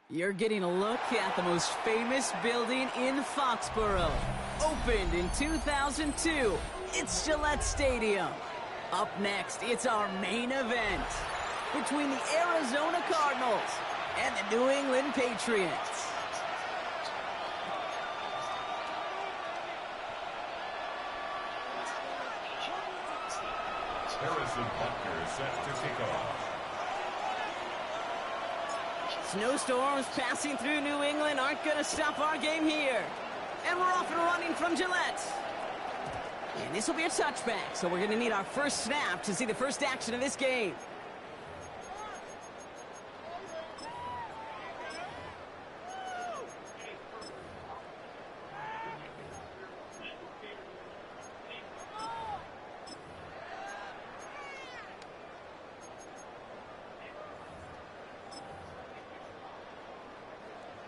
You're getting a look at the most famous building in Foxborough. Opened in 2002, it's Gillette Stadium. Up next, it's our main event between the Arizona Cardinals and the New England Patriots. Harrison Butker set to kick off. Snowstorms passing through New England aren't going to stop our game here. And we're off and running from Gillette. And this will be a touchback, so we're going to need our first snap to see the first action of this game.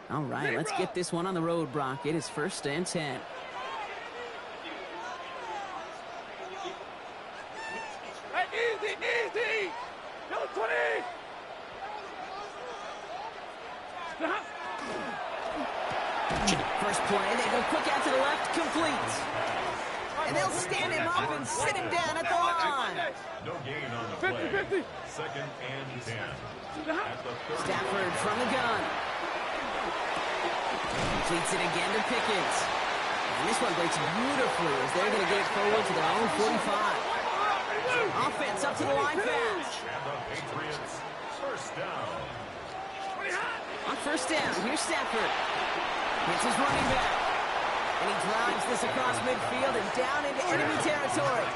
All right, let's get this one on the road, Brock. It is 1st and 10. Easy, easy! No 20! First play, they go quick out to the left, complete. And they'll stand him up and sit him down at the line. No gain on the play. 2nd and 10. At the Stafford from the gun. Completes it again to Pickens. And this one breaks beautifully as they're going to get it forward to their own 45. Offense up to the line fast. And the Patriots, first down. On first down, here's Stafford. Hits his running back. And he drives this across midfield and down into enemy territory.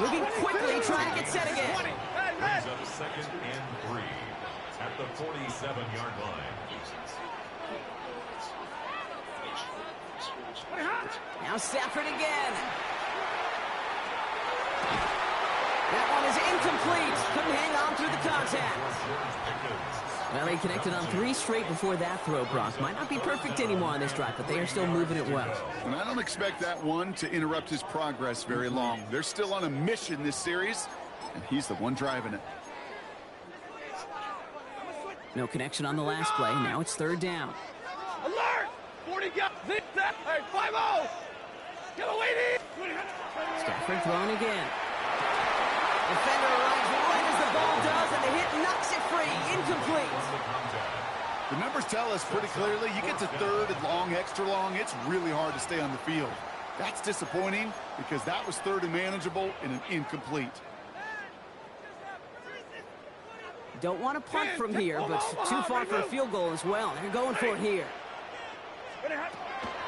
Moving quickly, trying to get set again. Brings up 2nd and 3 at the 47-yard line. Now Stafford again. That one is incomplete. Couldn't hang on through the contact. Well, he connected on 3 straight before that throw, Brock. Might not be perfect anymore on this drive, but they are still moving it well. And I don't expect that one to interrupt his progress very long. They're still on a mission this series, and he's the one driving it. No connection on the last play. Now it's 3rd down. Alert! 40 got this. Hey, 5-0! Get a lady! Stafford thrown again. Defender arrives right as the ball does, and the hit knocks it free. Incomplete. The numbers tell us pretty clearly, you get to 3rd and long, extra long, it's really hard to stay on the field. That's disappointing because that was 3rd and manageable and an incomplete. Don't want to punt from here, but too far for a field goal as well. They're going for it here.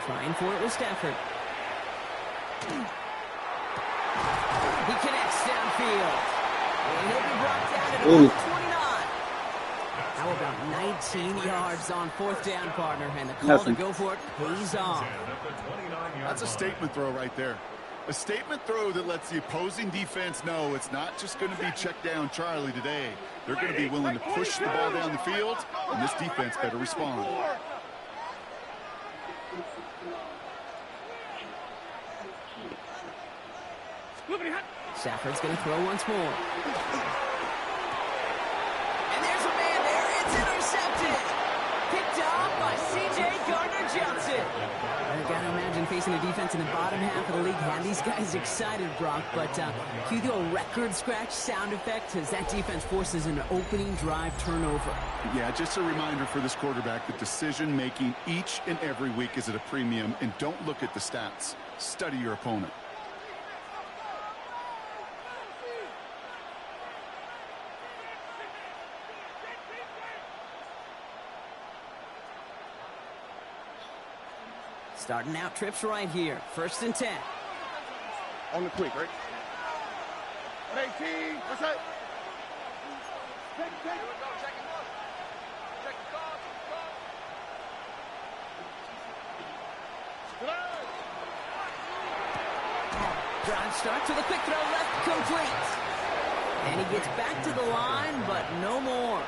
Trying for it with Stafford. He connects downfield. And he'll be brought down at about 29. How about 19 yards on 4th down, partner? And the call to go for it pays off. That's a statement throw right there. A statement throw that lets the opposing defense know it's not just going to be check down Charlie today. They're going to be willing to push the ball down the field, and this defense better respond. Stafford's going to throw once more. And there's a man there. It's intercepted. Picked off by C.J. Gardner-Johnson. I've got to imagine facing a defense in the bottom half of the league had these guys excited, Brock. But can you do a record scratch sound effect as that defense forces an opening drive turnover? Yeah, just a reminder for this quarterback that decision-making each and every week is at a premium. And don't look at the stats. Study your opponent. Starting out trips right here. 1st and 10. On the quick, right? 18. What's that? Take. Drive starts with a quick throw left, complete. And he gets back to the line, but no more.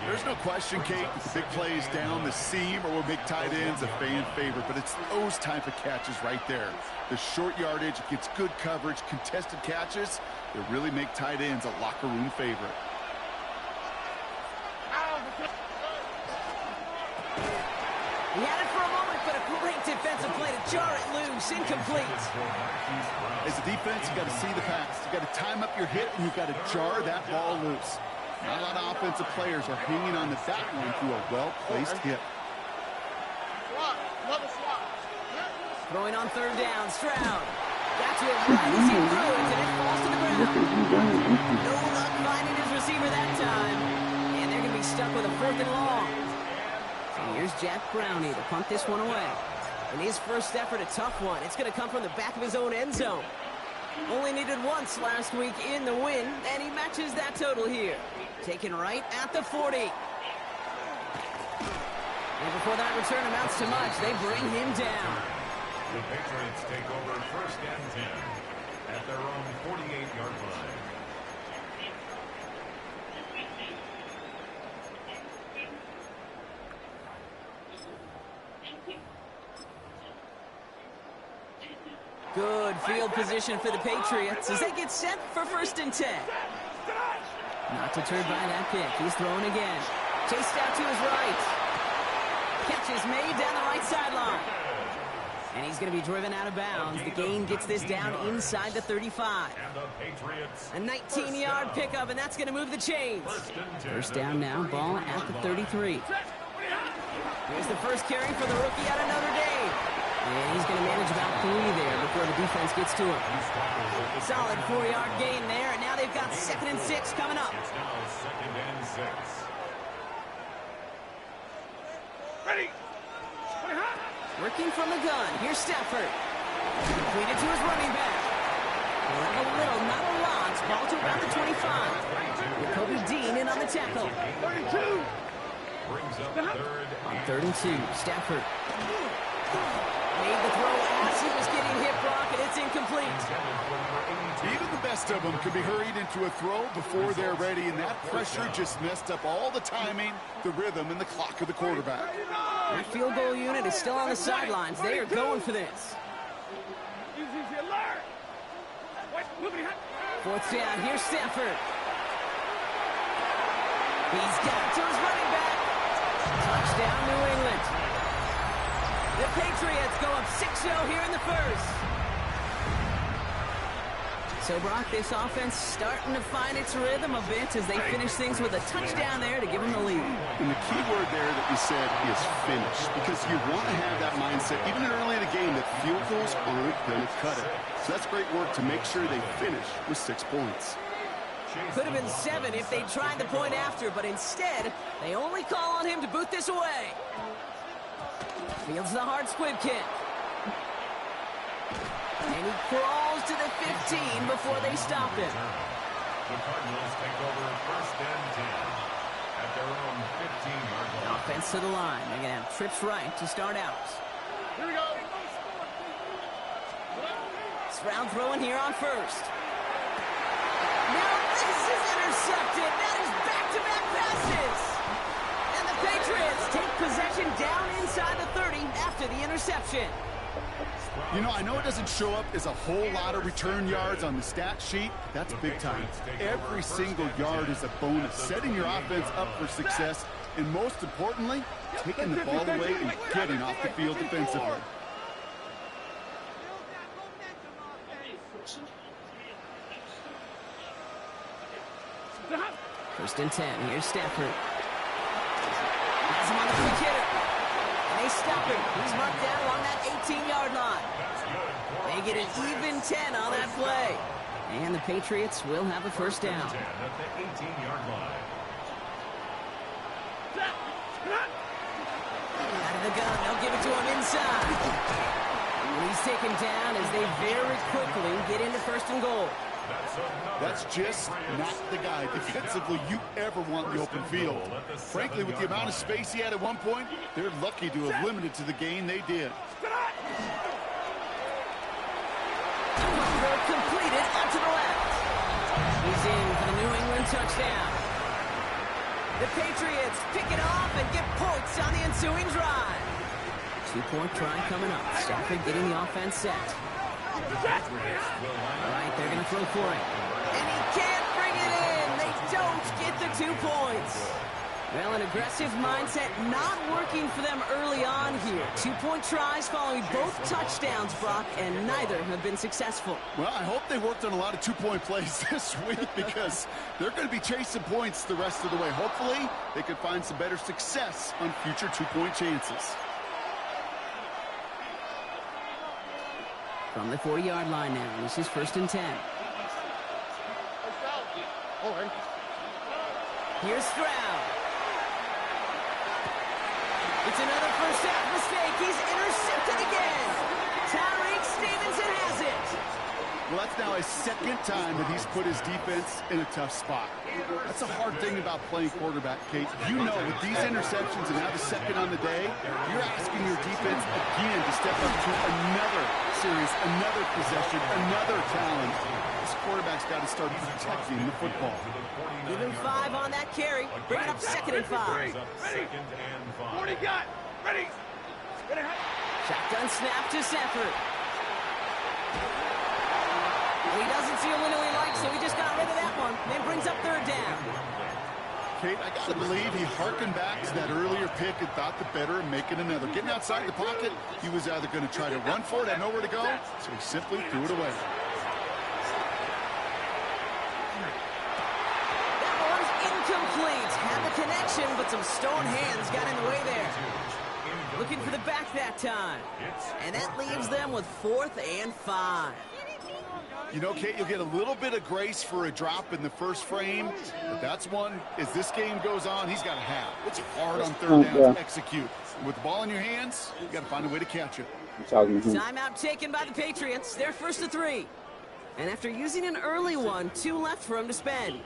There's no question, Kate, that the big plays down the seam or will make tight ends a fan favorite, but it's those type of catches right there. The short yardage, it gets good coverage, contested catches that really make tight ends a locker room favorite. He had it for a moment, but a great defensive play to jar it loose. Incomplete. As a defense, you got to see the pass. You got to time up your hit, and you got to jar that ball loose. Not a lot of offensive players are hanging on to that one through a well-placed hit. Throwing on third down, Stroud. Got to it right as he threw it, and it falls to the ground. No luck finding his receiver that time. And they're going to be stuck with a 4th and long. So here's Jack Brownie to punt this one away. In his first effort, a tough one. It's going to come from the back of his own end zone. Only needed once last week in the win, and he matches that total here. Taken right at the 40. And before that return amounts to much, they bring him down. The Patriots take over 1st and 10 at their own 48-yard line. Good field position for the Patriots as they get set for 1st and 10. Not deterred by that pick. He's throwing again. Chased out to his right. Catch is made down the right sideline. And he's going to be driven out of bounds. The gain gets this down inside the 35. A 19-yard pickup, and that's going to move the chains. First down now, ball at the 33. Here's the first carry for the rookie out of Notre Dame. And he's going to manage about 3 there before the defense gets to him. Solid 4-yard gain there, and now they've got 2nd and 6 coming up. It's now 2nd and 6. Ready. Working from the gun. Here's Stafford. Completed to his running back. We'll have a little, not a lot. Ball to about the 25. Kobe Dean in on the tackle. 32. Brings up 3rd On 3rd and 2, Stafford. Made the throw as he was getting hit, Brock, and it's incomplete. Even the best of them could be hurried into a throw before they're ready, and that pressure just messed up all the timing, the rhythm, and the clock of the quarterback. Their field goal unit is still on the sidelines. They are going for this. 4th down. Here's Stafford. He's got it to his running back. Touchdown, New England. The Patriots go up 6-0 here in the first. So, Brock, this offense starting to find its rhythm a bit as they finish things with a touchdown there to give them the lead. And the key word there that you said is finish, because you want to have that mindset, even early in the game, that field goals aren't going to cut it. So that's great work to make sure they finish with 6 points. Could have been 7 if they tried the point after, but instead, they only call on him to boot this away. Fields the hard squib kick. And he crawls to the 15 before they stop him. The Cardinals take over 1st and 10 at their own 15-yard line. Offense to the line. They're going to have trips right to start out. Here we go. Stroud throwing here on 1st. Now this is intercepted. That is back-to-back passes. And the Patriots take possession down inside the 30 after the interception. You know, I know it doesn't show up as a whole lot of return yards on the stat sheet. That's big time. Every single yard is a bonus, setting your offense up for success, and most importantly, taking the ball away and getting off the field defensively. First and 10. Here's Stafford. Has him on the quick hitter. And they stop him. He's marked down along that 18-yard line. They get an even 10 on that play. And the Patriots will have a first down. At the 18-yard line. Out of the gun. They'll give it to him inside. And he's taken down as they very quickly get into 1st and goal. That's just not the guy defensively you ever want in the open field. Frankly, with the amount of space he had at one point, they're lucky to have limited to the gain they did. Completed out to the left. He's in for the New England touchdown. The Patriots pick it off and get points on the ensuing drive. 2-point try coming up. Stafford getting the offense set. All right, they're going to throw for it. And he can't bring it in. They don't get the 2 points. Well, an aggressive mindset not working for them early on here. 2-point tries following both touchdowns, Brock, and neither have been successful. Well, I hope they worked on a lot of 2-point plays this week because they're going to be chasing points the rest of the way. Hopefully, they could find some better success on future 2-point chances. From the 40-yard line now, this is 1st and 10. Here's Stroud. It's another first half mistake. He's intercepted again. Tyreek Stevenson has it. Well, that's now his second time that he's put his defense in a tough spot. That's a hard thing about playing quarterback, Kate. You know, with these interceptions and now the second on the day, you're asking your defense again to step up to another series, another possession, another challenge. This quarterback's got to start protecting the football. Give him 5 on that carry. Bring it up 2nd and 5. Ready. 40 got. Ready. Shotgun snap to Sanford. He doesn't see a window he likes, so he just got rid of that one. Then brings up 3rd down. Kate, I got to believe he harkened back to that earlier pick and thought the better of making another. Getting outside the pocket, he was either going to try to run for it, had nowhere to go, so he simply threw it away. That one's incomplete. Had the connection, but some stone hands got in the way there. Looking for the back that time. And that leaves them with 4th and 5. You know, Kate, you'll get a little bit of grace for a drop in the first frame, but that's one, as this game goes on, he's got to have. It's hard on 3rd down to execute. With the ball in your hands, you got to find a way to catch it. Timeout taken by the Patriots. They're 1st and 3. And after using an early one, 2 left for him to spend.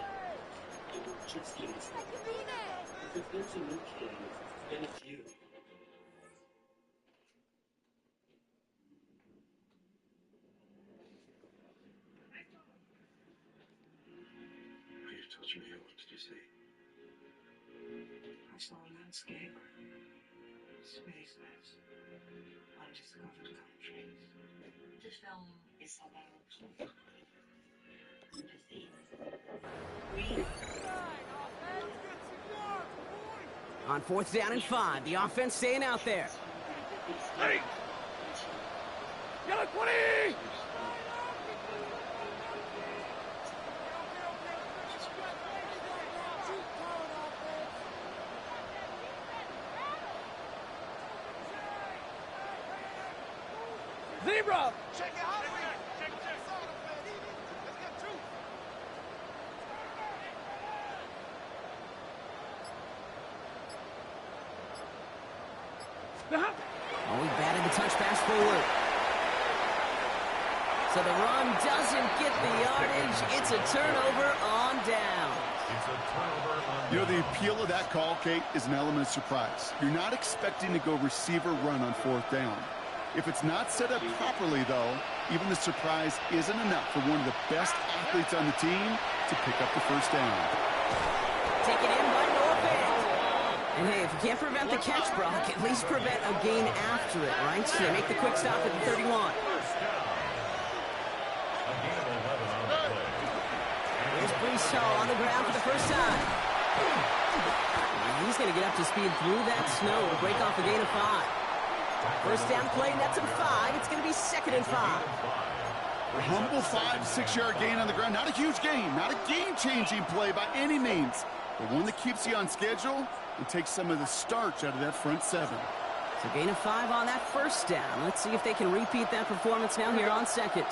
I saw a landscape, spaceless, undiscovered countries. The film is about empathy. On 4th down and 5, the offense staying out there. Ready. Yellow 20. Zebra! Check it out! Check. Let's get 2. Oh, he batted the touch pass forward. So the run doesn't get the yardage. It's a turnover on down. You know, the appeal of that call, Kate, is an element of surprise. You're not expecting to go receiver run on 4th down. If it's not set up properly, though, even the surprise isn't enough for one of the best athletes on the team to pick up the 1st down. Taken in by Northend. And hey, if you can't prevent the catch, Brock, at least prevent a gain after it, right? So they make the quick stop at the 31. There's Brees Hall on the ground for the first time. And he's going to get up to speed through that snow and break off a gain of 5. First down play, nets him 5. It's going to be 2nd and 5. A humble 5-6-yard gain on the ground. Not a huge gain, not a game-changing play by any means, but one that keeps you on schedule and takes some of the starch out of that front 7. So gain of 5 on that first down. Let's see if they can repeat that performance now here on 2nd.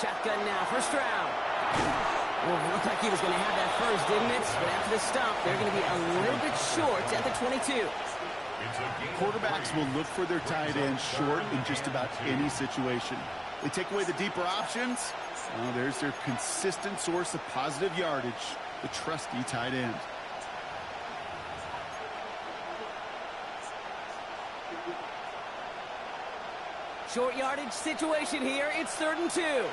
Shotgun now for Stroud. Well, it looked like he was going to have that first, didn't it? But after the stop, they're going to be a little bit short at the 22. Quarterbacks will look for their tight end short in just about any situation. They take away the deeper options. Well, there's their consistent source of positive yardage, the trusty tight end. Short yardage situation here. It's 3rd and 2. Here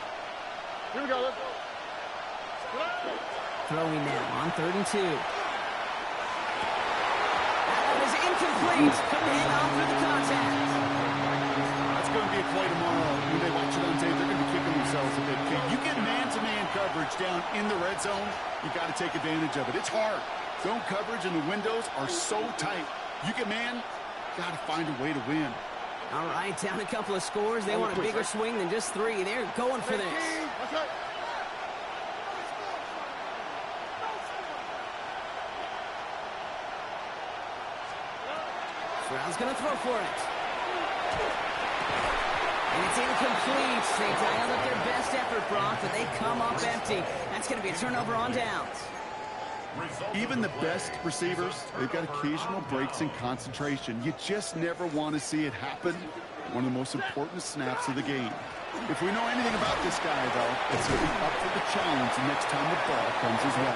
we go. Let's go. Throwing now on 3rd and 2. That one is incomplete. Couldn't hang on through the contact. That's going to be a play tomorrow. When they watch it on tape, they're going to coverage down in the red zone, you got to take advantage of it. It's hard. Zone coverage and the windows are so tight. You get man, got to find a way to win. All right, down a couple of scores. They want a bigger swing than just 3. They're going for this. Stroud's going to throw for it. And it's incomplete. They dialed up their best effort, Brock, but they come up empty. That's going to be a turnover on downs. Even the best receivers, they've got occasional breaks in concentration. You just never want to see it happen. One of the most important snaps of the game. If we know anything about this guy, though, it's he'll be up for the challenge the next time the ball comes his way.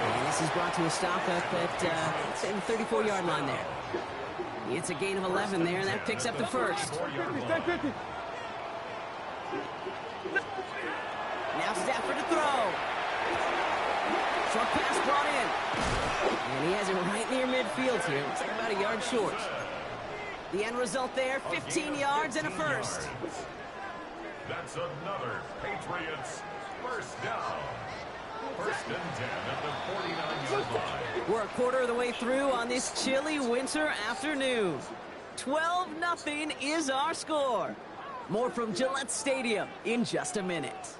And this is brought to a stop up at the 34-yard line there. It's a gain of 11 there, and that picks up the first. Now Stafford to throw. Short pass brought in. And he has it right near midfield here. It's like about a yard short. The end result there, 15 yards and a first. That's another Patriots first down. First and 10 at the 49-yard line. We're a quarter of the way through on this chilly winter afternoon. 12-0 is our score. More from Gillette Stadium in just a minute.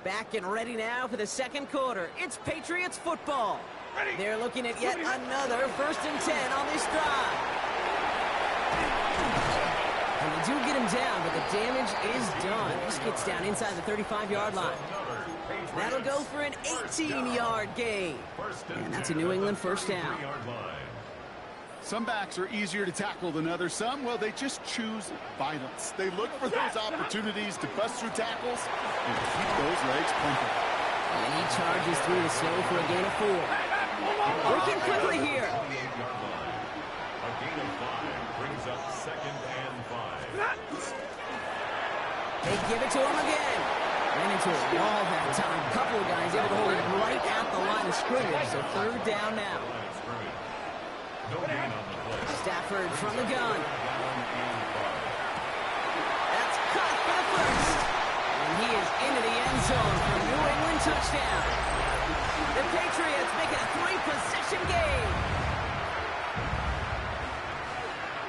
Back and ready now for the second quarter. It's Patriots football. They're looking at yet another first and 10 on this drive. And they do get him down, but the damage is done. This gets down inside the 35-yard line. That'll go for an 18-yard gain. And that's a New England first down. Some backs are easier to tackle than others. Some, well, they just choose violence. They look for those opportunities to bust through tackles and keep those legs pumping. And he charges through the snow for a gain of 4. Working quickly here. A gain of 5 brings up second and 5. They give it to him again. Ran into a wall that time. A couple of guys able to hold it right at the line of scrimmage. So third down now. Stafford from the gun. That's caught for the first. And he is into the end zone for a New England touchdown. The Patriots make it a 3-possession game.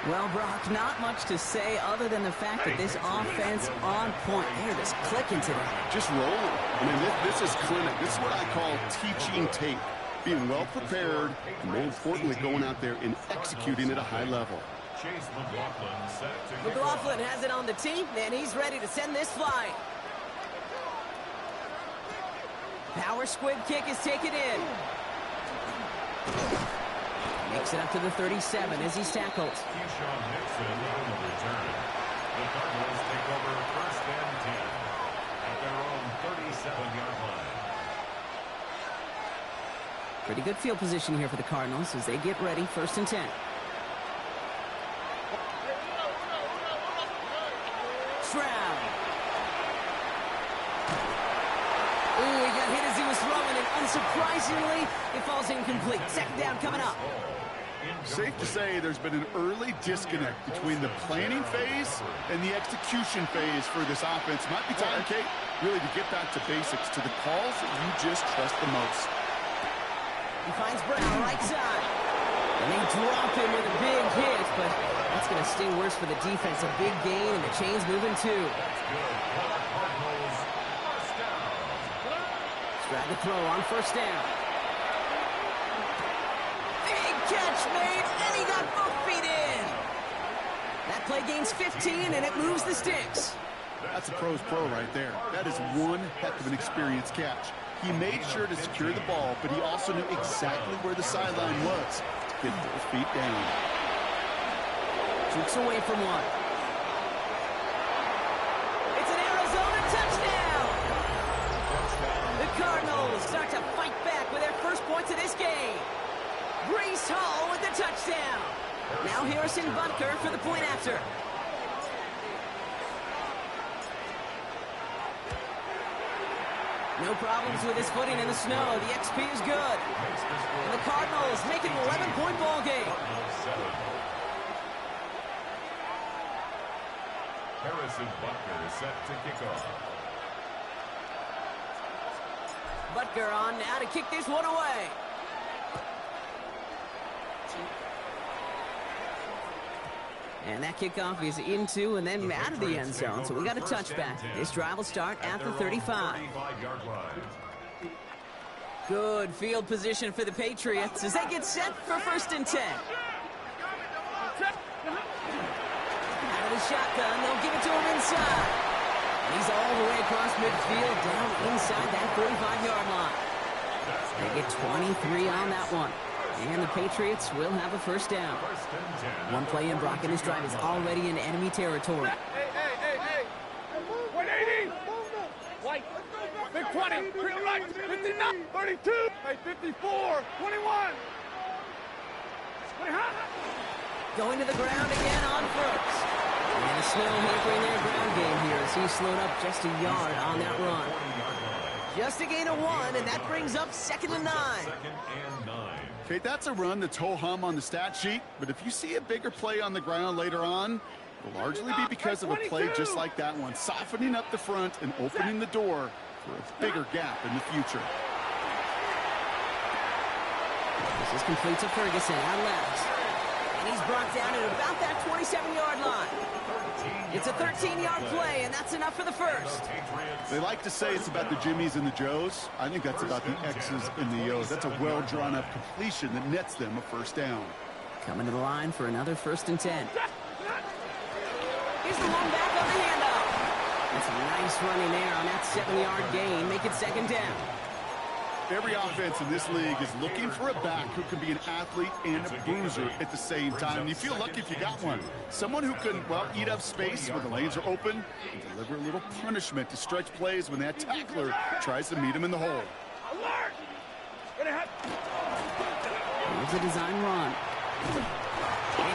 Well, Brock, not much to say other than the fact that this offense on point. They're just clicking today. Just rolling. I mean, this is clinic. This is what I call teaching tape. Being well prepared, and more importantly, going out there and executing at a high level. McLaughlin has it on the tee, and he's ready to send this flying. Power squib kick is taken in. Makes it up to the 37 as he's tackled. The Cardinals take over first and 10 at their own 37-yard line. Pretty good field position here for the Cardinals as they get ready, first and 10. Stroud. Ooh, he got hit as he was throwing, and unsurprisingly, it falls incomplete. Second down coming up. Safe to say there's been an early disconnect between the planning phase and the execution phase for this offense. Might be time, Kate, really to get back to basics, to the calls that you just trust the most. He finds Brown right side. And they drop him with a big hit, but that's going to sting worse for the defense. A big gain, and the chain's moving too. Stroud to throw on first down. Big catch made, and he got both feet in. That play gains 15, and it moves the sticks. That's a pro's pro right there. That is one heck of an experienced catch. He made sure to secure the ball, but he also knew exactly where the sideline was to get those feet down. Jukes away from one. It's an Arizona touchdown! The Cardinals start to fight back with their first points of this game. Breece Hall with the touchdown. Now Harrison Butker for the point after. No problems with his footing in the snow. The XP is good. And the Cardinals make it an 11-point ball game. Harrison Butker is set to kick off. Butker on now to kick this one away. And that kickoff is into and then out of the end zone. So we got a touchback. This drive will start at the 35. Good field position for the Patriots as they get set for 1st and 10. Out of the shotgun, they'll give it to him inside. And he's all the way across midfield down inside that 45-yard line. They get 23 on that one. And the Patriots will have a 1st down. One play in, Brock, and this drive is already in enemy territory. Hey. 180. White. Big 20. Green right. 59. 32. Hey, 54. 21. Going to the ground again on 1st. And the snow hampering their ground game here as he's slowed up just a yard on that run. Just a gain of 1, and that brings up 2nd and 9. Okay, that's a run that's ho-hum on the stat sheet, but if you see a bigger play on the ground later on, it'll largely be because of a play just like that one, softening up the front and opening the door for a bigger gap in the future. This is complete to Ferguson out left. And he's brought down at about that 27-yard line. It's a 13-yard play, and that's enough for the 1st. They like to say it's about the Jimmies and the Joes. I think that's about the X's and the O's. That's a well-drawn-up completion that nets them a 1st down. Coming to the line for another 1st and 10. Here's the one back on the handoff. That's a nice running there on that 7-yard gain. Make it 2nd down. Every offense in this league is looking for a back who can be an athlete and a bruiser at the same time. And you feel lucky if you got one. Someone who can, well, eat up space when the lanes are open and deliver a little punishment to stretch plays when that tackler tries to meet him in the hole. Here's a design run. And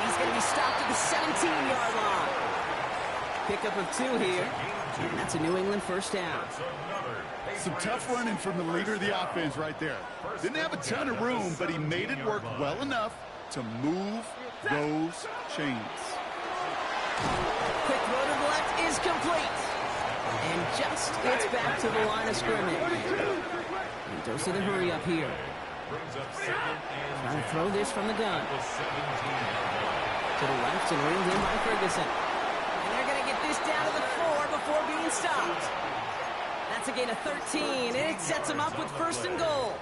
he's going to be stopped at the 17-yard line. Pickup of 2 here. And that's a New England 1st down. Some tough running from the leader of the offense right there. Didn't have a ton of room, but he made it work well enough to move those chains. Quick throw to the left is complete. And just gets back to the line of scrimmage. And goes to the hurry up here. Trying to throw this from the gun. To the left and reeled in by Ferguson. And they're going to get this down to the 4 before being stopped. That's a gain of 13, and it sets him up with 1st and goal.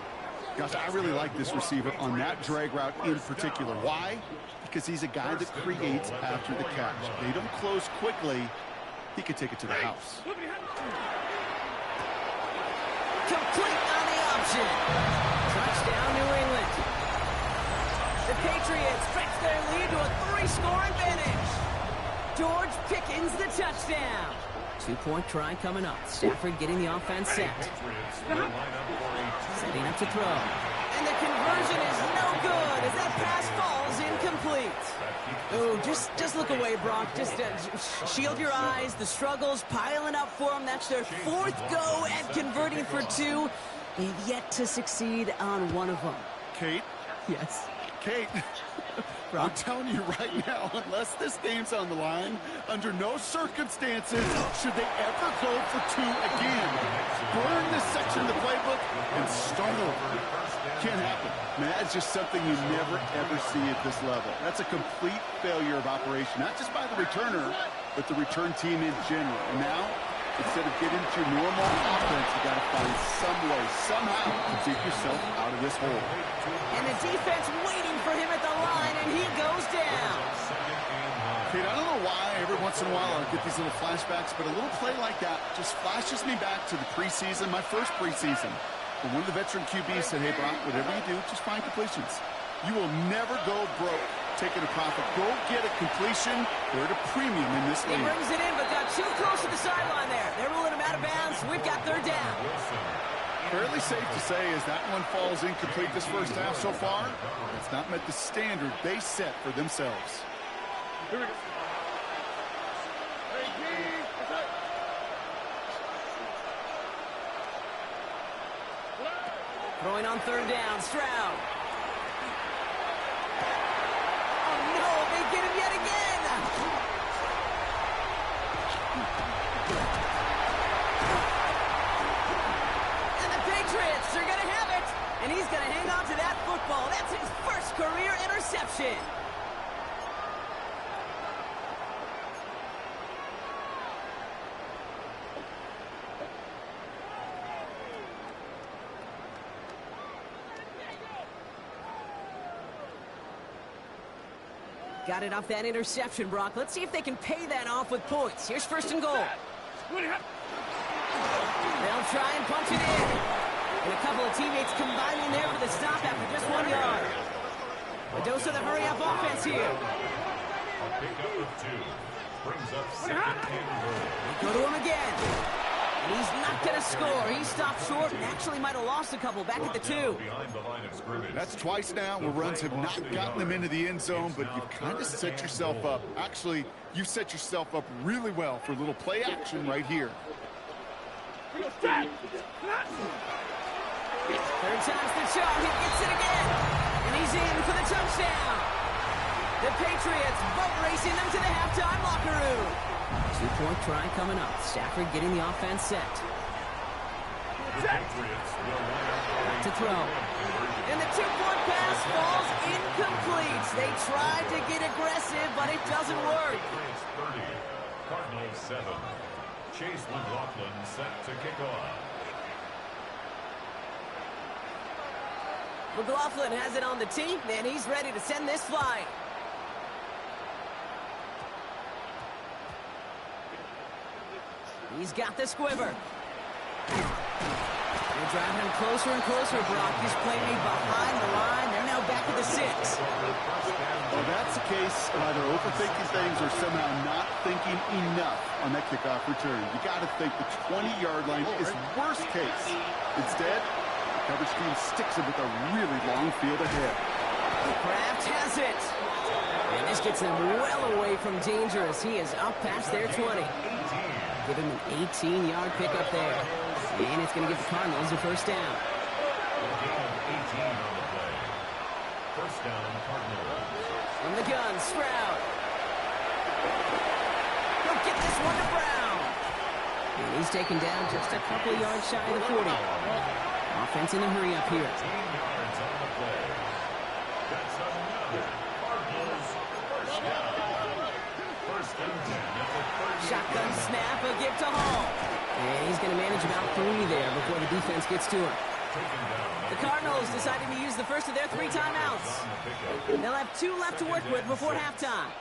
Gosh, I really like this receiver on that drag route in particular. Why? Because he's a guy that creates after the catch. If they don't close quickly, he could take it to the house. Complete on the option. Touchdown, New England. The Patriots stretch their lead to a 3-score advantage. George Pickens the touchdown. 2-point try coming up. Stafford getting the offense set. Setting up to throw. And the conversion is no good as that pass falls incomplete. Oh, just look away, Brock. Just shield your eyes. The struggles piling up for them. That's their 4th go at converting for 2. They've yet to succeed on one of them. Kate? Yes. Kate, I'm telling you right now, unless this game's on the line, under no circumstances should they ever go for 2 again. Burn this section of the playbook and start over. Can't happen. Man, that's just something you never, ever see at this level. That's a complete failure of operation, not just by the returner, but the return team in general. And now, instead of getting to your normal offense, you got to find some way, somehow, to dig yourself out of this hole. And the defense waiting for him at the line, and he goes down. Kate, I don't know why every once in a while I get these little flashbacks, but a little play like that just flashes me back to the preseason, my first preseason. When one of the veteran QBs said, hey, Brock, whatever you do, just find completions. You will never go broke taking a profit. Go get a completion. They're at a premium in this league. He brings it in, but got too close to the sideline there. They're ruling him out of bounds. We've got 3rd down. Fairly safe to say as that one falls incomplete this first half so far, it's not met the standard they set for themselves. Here we go. Throwing on third down, Stroud. Oh no, they get him yet again. And the Patriots are going to have it. And he's going to hang on to that football. That's his first career interception. Got it off that interception, Brock. Let's see if they can pay that off with points. Here's first and goal. They'll try and punch it in. And a couple of teammates combining there for the stop after just 1 yard. A dose of the hurry-up offense here. A pickup of 2. Brings up second and goal. They go to him again. And he's not going to score. He stopped short and actually might have lost a couple back at the 2. Behind the line of scrimmage. That's twice now where runs have not gotten them into the end zone, but you've kind of set yourself up. Actually, you set yourself up really well for a little play action right here. Third time's the charm. He gets it again. And he's in for the touchdown. The Patriots boat racing them to the halftime locker room. 2-point try coming up. Stafford getting the offense set. The Patriots will line up To throw. And the 2-point pass falls incomplete. They tried to get aggressive, but it doesn't work. Patriots 30. Cardinals 7. Chase McLaughlin set to kick off. McLaughlin has it on the tee, and he's ready to send this flying. He's got the squiver. They're driving him closer and closer, Brock. He's playing me behind the line. They're now back at the 6. Well, that's the case of either overthinking things or somehow not thinking enough on that kickoff return. You got to think the 20-yard line is worst case. Instead, the coverage team sticks it with a really long field ahead. Kraft has it. And this gets him well away from danger as he is up past their 20. Give him an 18-yard pickup there. And it's going to give the Cardinals a first down. Gain of 18 on the play. First down, Cardinals. From the gun, Stroud. He'll get this one to Brown. And he's taken down just a couple of yards shy of the 40. Offense in a hurry up here. 18 yards on the play. That's another Cardinals first down. First and 10 at the 30. Shotgun snap, a give to Hall. And he's going to manage about 3 there before the defense gets to him. The Cardinals deciding to use the first of their 3 timeouts. They'll have 2 left to work with before halftime.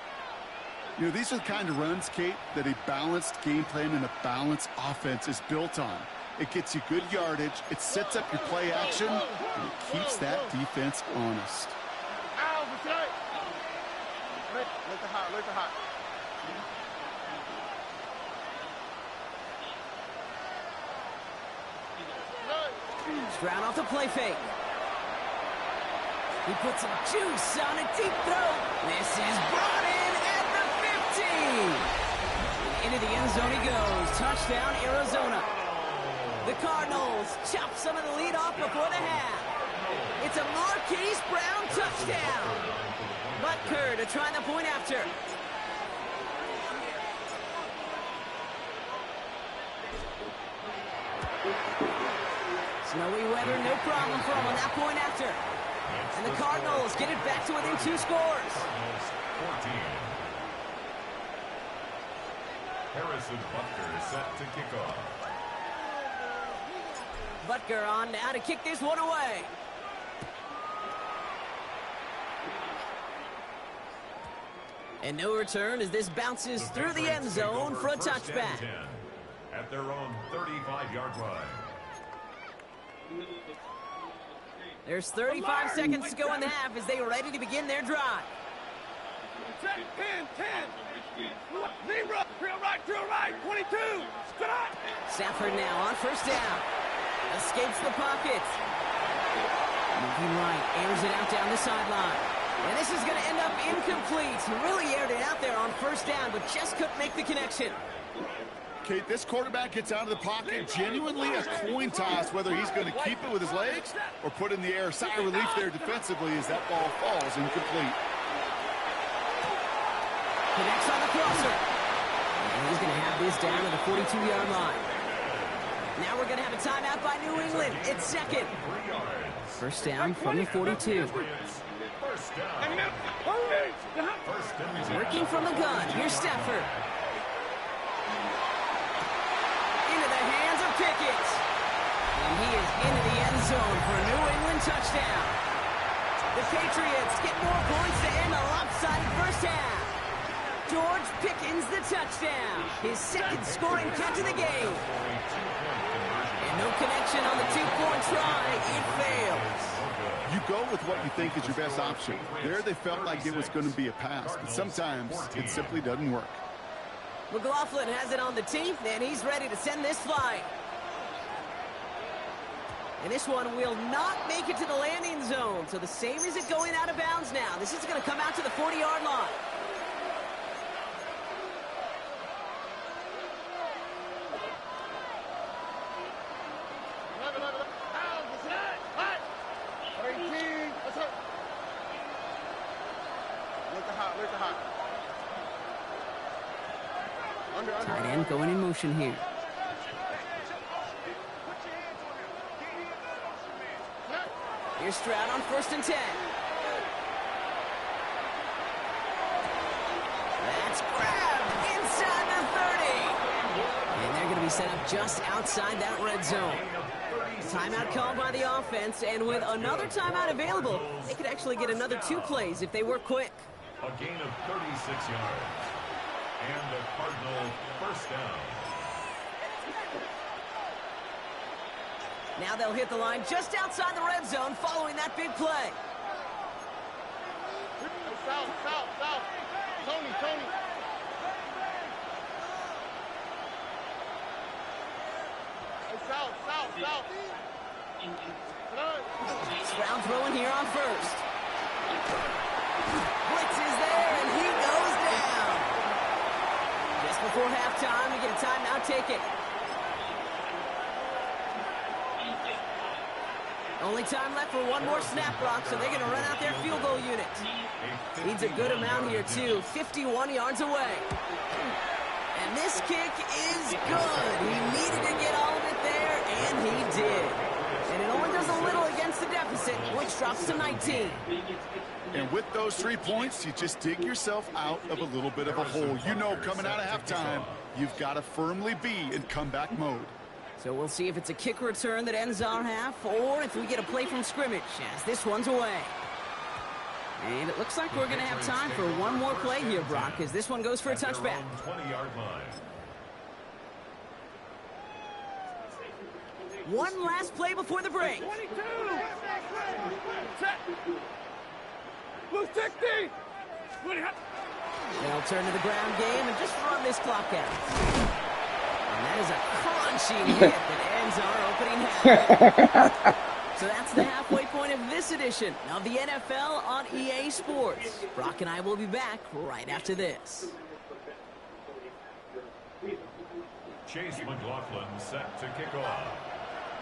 You know, these are the kind of runs, Kate, that a balanced game plan and a balanced offense is built on. It gets you good yardage, it sets up your play action, and it keeps that defense honest. Stroud off the play fake. He puts some juice on a deep throw. This is brought in at the 15. Into the end zone he goes. Touchdown, Arizona. The Cardinals chop some of the lead off before the half. It's a Marquise Brown touchdown. Butker to try the point after. Snowy weather, no problem for him on that point after. And the Cardinals get it back to within 2 scores. 14. Harrison Butker is set to kick off. Butker on now to kick this one away. And no return as this bounces through the end zone for a touchback. At their own 35-yard line. There's 35 seconds to go in the half as they are ready to begin their drive. 10, 10. Lead right, drill right, 22. Stafford now on first down. Escapes the pocket. Moving right, airs it out down the sideline. And this is going to end up incomplete. Really aired it out there on first down, but just couldn't make the connection. Kate, this quarterback gets out of the pocket, genuinely a coin toss whether he's going to keep it with his legs or put it in the air. Sigh of relief there defensively as that ball falls incomplete. Connects on the crosser. And he's going to have this down to the 42-yard line. Now we're going to have a timeout by New England. It's second. First down from the 42. Working from the gun. Here's Stafford. Into the hands of Pickett. And he is into the end zone for a New England touchdown. The Patriots get more points to end a lopsided first half. George Pickens the touchdown. His second scoring catch of the game. And no connection on the two-point try. It fails. You go with what you think is your best option. There they felt like it was going to be a pass, but sometimes it simply doesn't work. McLaughlin has it on the tee, and he's ready to send this flying. And this one will not make it to the landing zone. So the same as it going out of bounds now. This is going to come out to the 40-yard line. Tight end going in motion here. Here's Stroud on 1st and 10. That's grabbed inside the 30. And they're going to be set up just outside that red zone. Timeout called by the offense, and with another timeout available, they could actually get another 2 plays if they work quick. A gain of 36 yards. And a Cardinal first down. Now they'll hit the line just outside the red zone following that big play. South. Tony. South. Stroud throwing here on 1st. Blitz is there, and he goes down. Just before halftime, we get a timeout taken. Only time left for one more snap, Brock, so they're going to run out their field goal unit. Needs a good amount here, too. 51 yards away. And this kick is good. He needed to get all of it there, and he did. And it only does a little against the deficit, which drops to 19. And with those 3 points, you just dig yourself out of a little bit of a hole. You know, coming out of halftime, you've got to firmly be in comeback mode. So we'll see if it's a kick return that ends our half, or if we get a play from scrimmage, as this one's away. And it looks like we're going to have time for one more play here, Brock, as this one goes for a touchback. 20-yard line. One last play before the break. 22. Set. Blue 60. They'll turn to the ground game and just run this clock out. And that is a crunching hit that ends our opening half. So that's the halfway point of this edition of the NFL on EA Sports. Brock and I will be back right after this. Chase McLaughlin set to kick off.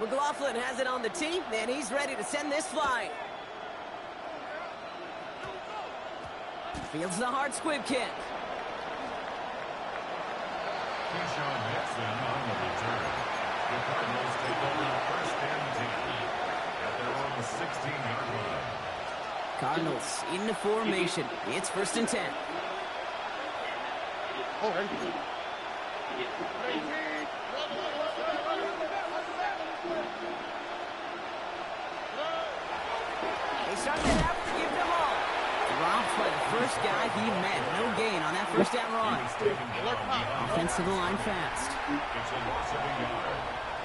McLaughlin has it on the tee, and he's ready to send this flying. Fields the hard squib kick. Keyshawn Nixon on the return. The Cardinals take over 1st and 10 at their own 16-yard line. Cardinals into formation. It's 1st and 10. They start that out to give them all. Dropped by the first guy he met. No gain on that first down run. Offensive line fast. It's a loss of a yard.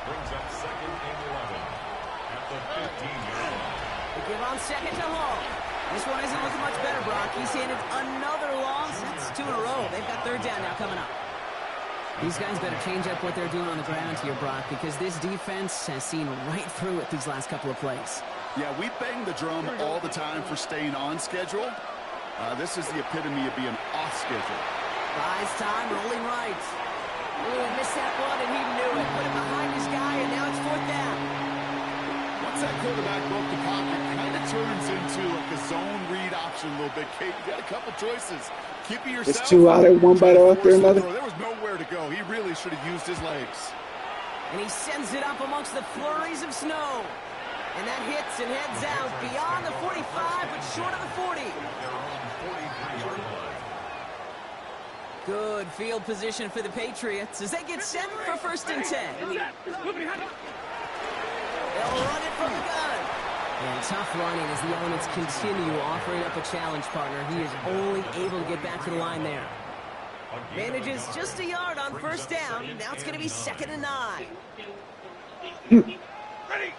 Brings up 2nd and 11 at the 15-yard line. They give on 2nd to Hall. This one isn't looking much better, Brock. He's handed another loss. That's 2 in a row. They've got 3rd down now coming up. These guys better change up what they're doing on the ground here, Brock, because this defense has seen right through it these last couple of plays. Yeah, we bang the drum all the time for staying on schedule. This is the epitome of being off schedule. Buys time, rolling right. Ooh, he missed that one, and he knew it. Put it behind his guy, and now it's 4th down. Once that quarterback broke the pocket, it kind of turns into like a zone read option a little bit, Kate. You got a couple choices. Keep it yourself. It's 2 out there, 1 bite after another. There was nowhere to go. He really should have used his legs. And he sends it up amongst the flurries of snow. And that hits and heads out beyond the 45, but short of the 40. Good field position for the Patriots as they get set for 1st and 10. They'll run it from the gun. And tough running as the elements continue offering up a challenge partner. He is only able to get back to the line there. Manages just a yard on 1st down. Now it's going to be 2nd and 9. Ready.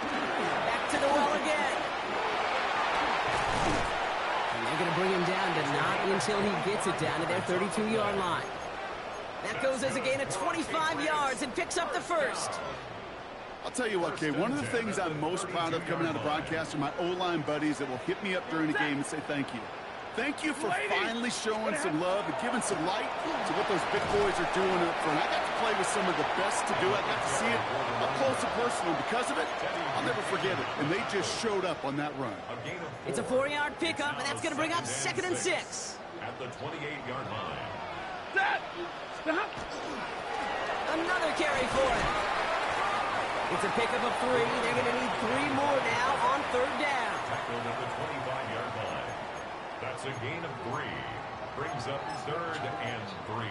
Back to the well again. And they're going to bring him down, but not until he gets it down to their 32-yard line. That goes as a gain of 25 yards and picks up the 1st. I'll tell you what, Kay, one of the things I'm most proud of coming out of broadcast are my O-line buddies that will hit me up during the game and say thank you. Thank you for finally showing some love and giving some light to what those big boys are doing up front. I got to play with some of the best to do it. I got to see it up close and personal. Because of it, I'll never forget it. And they just showed up on that run. It's a 4-yard pickup, and that's going to bring up 2nd and 6. At the 28-yard line. Another carry for it. It's a pickup of 3. They're going to need 3 more now on 3rd down. Tackled at the 25-yard line. That's a gain of 3. Brings up 3rd and 3.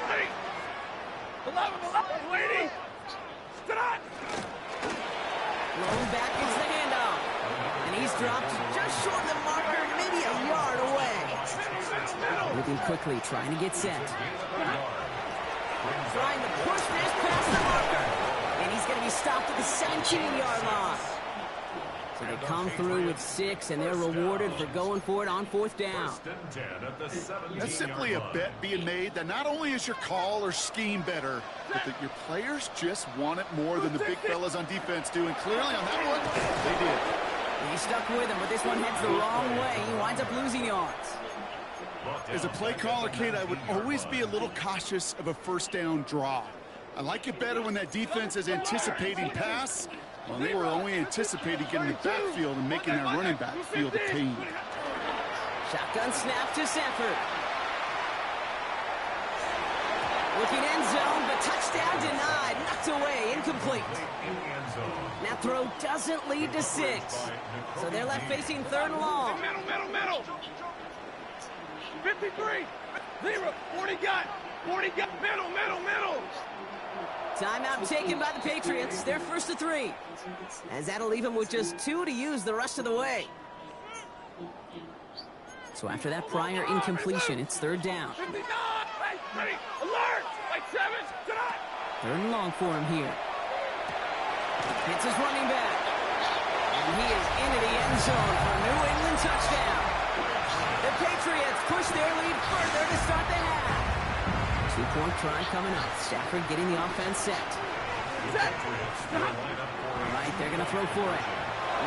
Ready. 11, lady. Tonight. Rolling back is the handoff. And he's dropped just short of the marker, maybe a yard away. Moving quickly, trying to get set. Trying to push this past the marker. And he's going to be stopped at the 17-yard line. So they come through with 6, and they're rewarded for going for it on 4th down. That's simply a bet being made that not only is your call or scheme better, but that your players just want it more than the big fellas on defense do. And clearly on that one, they did. And he stuck with him, but this one heads the wrong way. He winds up losing yards. As a play caller, Kate, I would always be a little cautious of a 1st down draw. I like it better when that defense is anticipating pass. Well, they were only anticipating getting the backfield and making that running back feel the pain. Shotgun snap to Sanford. Looking end zone, but touchdown denied. Knocked away, incomplete. That throw doesn't lead to 6. So they're left facing 3rd and long. Middle. 53. 0. 40 gun. Middle. Timeout taken by the Patriots. They're 1st and 3. As that'll leave them with just 2 to use the rest of the way. So after that prior incompletion, it's 3rd down. 59. Ready. Alert. 7. Tonight. 3rd and long for him here. Hits his running back. And he is into the end zone for a New England touchdown. The Patriots push their lead further to start the half. 2-point try coming up. Stafford getting the offense set. All right, they're going to throw for it.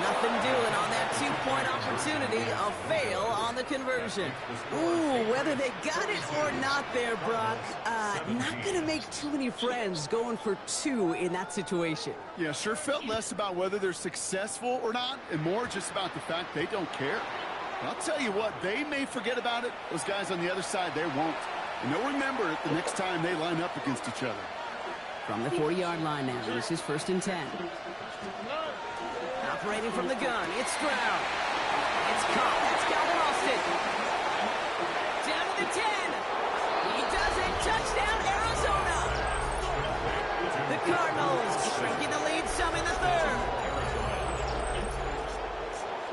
Nothing doing on that 2-point opportunity. A fail on the conversion. Ooh, whether they got it or not there, Brock, not going to make too many friends going for 2 in that situation. Yeah, sure felt less about whether they're successful or not, and more just about the fact they don't care. And I'll tell you what, they may forget about it. Those guys on the other side, they won't. And they'll remember it the next time they line up against each other. From the 4-yard line now, this is 1st and 10. Operating from the gun, it's Stroud. It's caught. That's Calvin Austin. Down to the 10. He does it. Touchdown, Arizona. The Cardinals shrinking the lead some in the 3rd.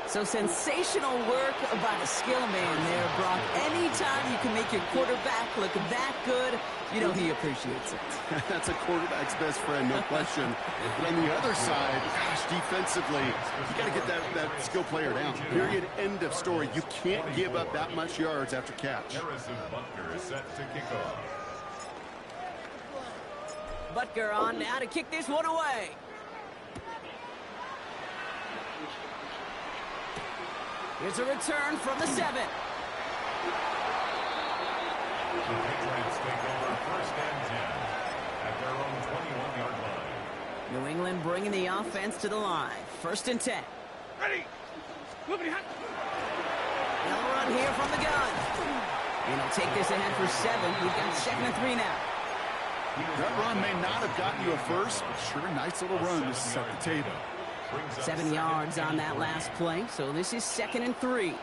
So sensational work by the skill man there, Brock. Anytime you can make your quarterback look that good, you know he appreciates it. That's a quarterback's best friend, no question. But on the other side, gosh, defensively, you got to get that skill player down. Period, end of story. You can't give up that much yards after catch. Harrison Butker is set to kick off. Butker on now to kick this one away. Here's a return from the 7. The Patriots take over first and 10 at their own 21-yard line. New England bringing the offense to the line. First and 10. Ready. Moving hot. They'll run here from the gun. And he'll take this ahead for 7. We've got 2nd and 3 now. That run may not have gotten you a first, but sure, nice little run to set the table. 7 yards on that last play, so this is 2nd and 3.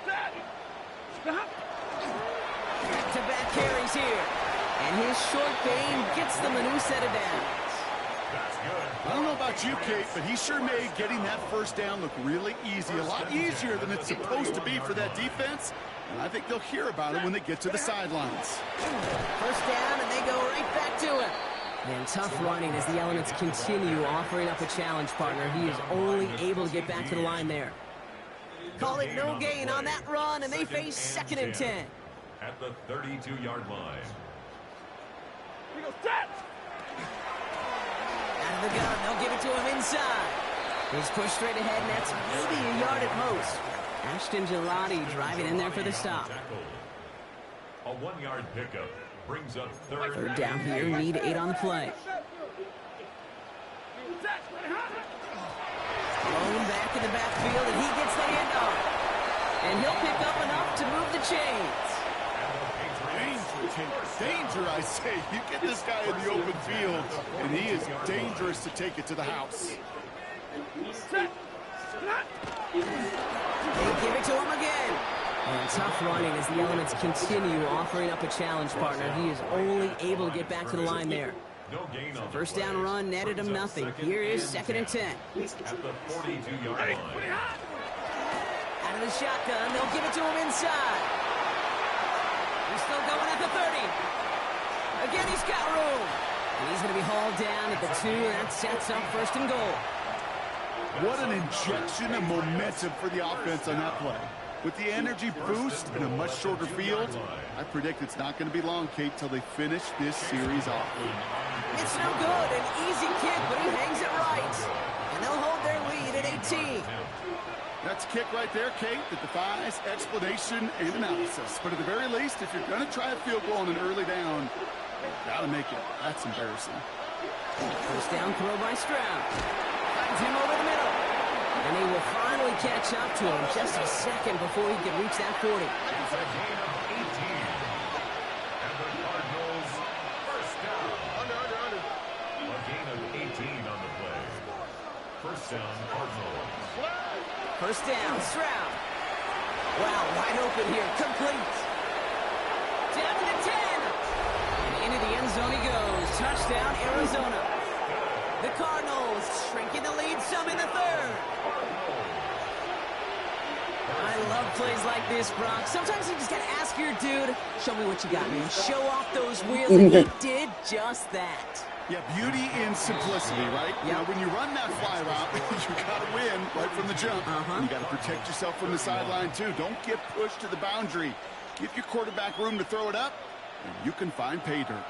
Back-to-back carries here. And his short game gets them a new set of downs. That's good. I don't know about you, Kate, but he sure made getting that first down look really easy. A lot easier than it's supposed to be for that defense. And I think they'll hear about it when they get to the sidelines. First down, and they go right back to him. And tough running as the Elements continue offering up a challenge partner. He is only able to get back to the line there. Call it no gain on that run, and they face 2nd and 10. At the 32-yard line. We go set. Out of the gun, they'll give it to him inside. He's pushed straight ahead, and that's maybe a yard at most. Ashton Gelati driving in there for the stop. A 1-yard pickup brings up Third down here, need 8 on the play. Thrown back in the backfield, and he gets the handoff. And he'll pick up enough to move the chains. Danger, I say. You get this guy in the open field, and he is dangerous to take it to the house. They give it to him again. And tough running as the Elements continue offering up a challenge partner. He is only able to get back to the line there. First down run netted him nothing. Here is 2nd and 10. At the 42-yard line. Out of the shotgun, they'll give it to him inside. He's still going at the 30. Again, he's got room. And he's going to be hauled down at the 2, and that sets up 1st and goal. What an injection of momentum for the offense on that play. With the energy boost in a much shorter field, I predict it's not going to be long, Kate, till they finish this series off. It's no good. An easy kick, but he hangs it right. And they'll hold their lead at 18. That's a kick right there, Kate, that defies explanation and analysis. But at the very least, if you're going to try a field goal on an early down, you've got to make it. That's embarrassing. First down throw by Stroud. Finds him over the middle. And he will finally catch up to him just a second before he can reach that 40. It's a gain of 18. And the Cardinals first down. Under. A gain of 18 on the play. First down, Cardinals. First down, Stroud. Wow, wide open here, complete. Down to the 10. And into the end zone he goes. Touchdown, Arizona. The Cardinals shrinking the lead some in the 3rd. I love plays like this, Brock. Sometimes you just got to ask your dude, show me what you got, man. Show off those wheels, and he did just that. Yeah, beauty in simplicity, right? Yep. You know, when you run that fly route, you got to win right from the jump. And you got to protect yourself from the sideline, too. Don't get pushed to the boundary. Give your quarterback room to throw it up, and you can find pay dirt.